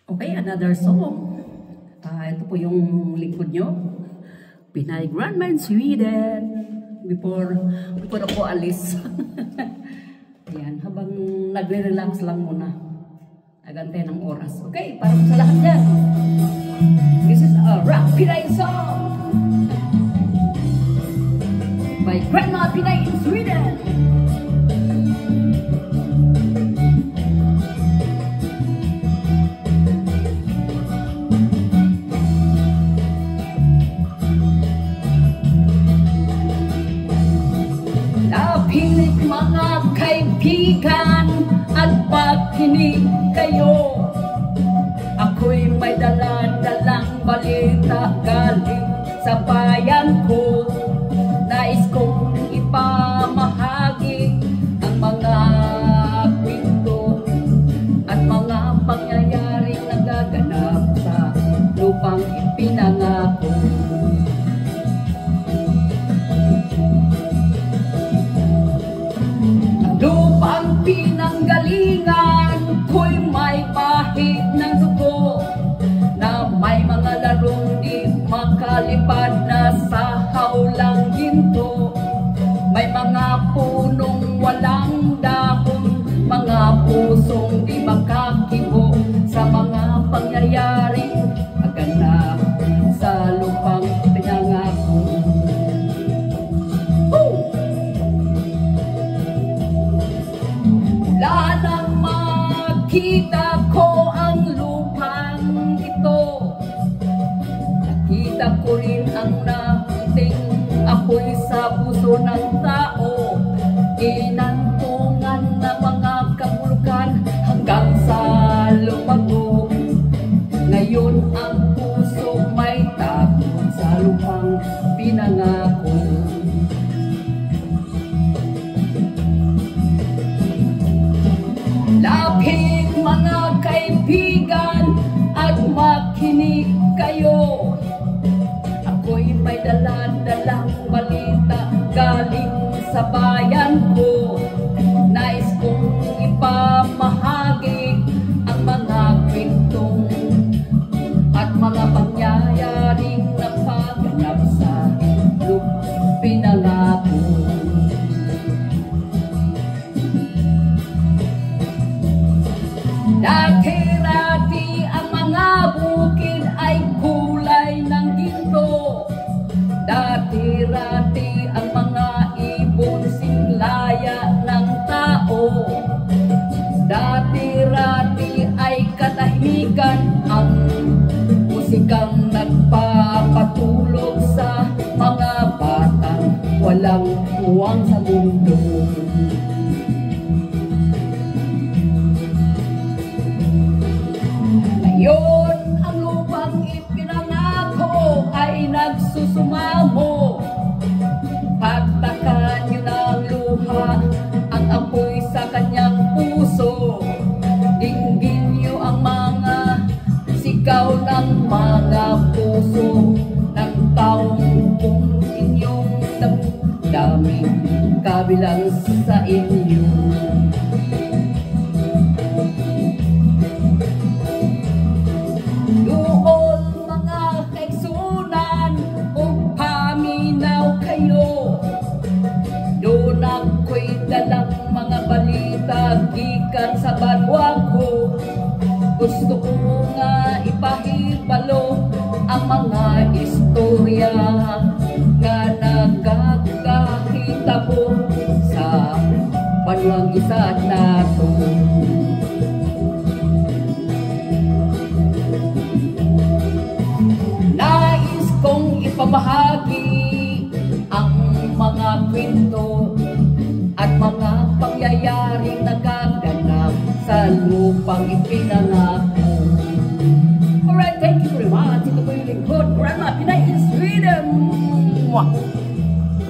Okay, another song. Ito po yung lingkod nyo. Pinay Grandma in Sweden. Before ako alis. Yan, habang nagre-relax lang muna. Agantay ng oras. Okay, para sa lahat yan. This is a rock Pinay song. By Grandma Pinay in Sweden. Napilit mga kaibigan at pakinig kayo. Ako'y may dala-dalang balita galing sa bayan ko. Nais kong ipamahagi ang mga kwento at mga pangyayaring nagaganap sa lupang ipinangako. Lupang pinanggalingan ko'y may bahid ng dugo na may mga larong di makalipad na sa hawlang ginto. May mga punong walang dahon, mga pusong di makakibo sa mga pangyayaring naganap sa lupang pinangako. Wala nang makita ko ang lupang ito. Nakita ko rin ang nating apoy sa puso ng tao. Inantungan na mga kabulkan hanggang sa lumago. Ngayon ang puso may takot sa lupang pinangako. Lapit mga kaibigan at makinig kayo. Ako'y may dala-dalang balita galing sa bayan ko. Nais kong ipamahagi ang mga kwentong at mga pangyayaring napaganap sa lupang pinangako. Dati-dati ang mga bukid ay kulay ng ginto. Dati-dati ang mga ibon singlaya ng tao. Dati-dati ay katahimikan ang musikang nagpapatulog sa mga batang walang puwang sa mundo. Ngayon, ang lupang ipinangako ay nagsusumamo. Pagtakan nyo ng luha ang apoy sa kanyang puso. Dinggin nyo ang mga sigaw ng mga puso ng taong kung inyong damdamin kabilang sa inyo. Doon mga kaigsunan o paminaw kayo. Doon ako'y dalang mga balita gikan sa banwa ko. Gusto ko nga ipahibalo ang mga istorya nga nagkakita ko sa banwang isa nato. Nais kong ipamahagi ang mga kwento at mga pangyayaring nagaganap sa lupang ipinangako. Alright,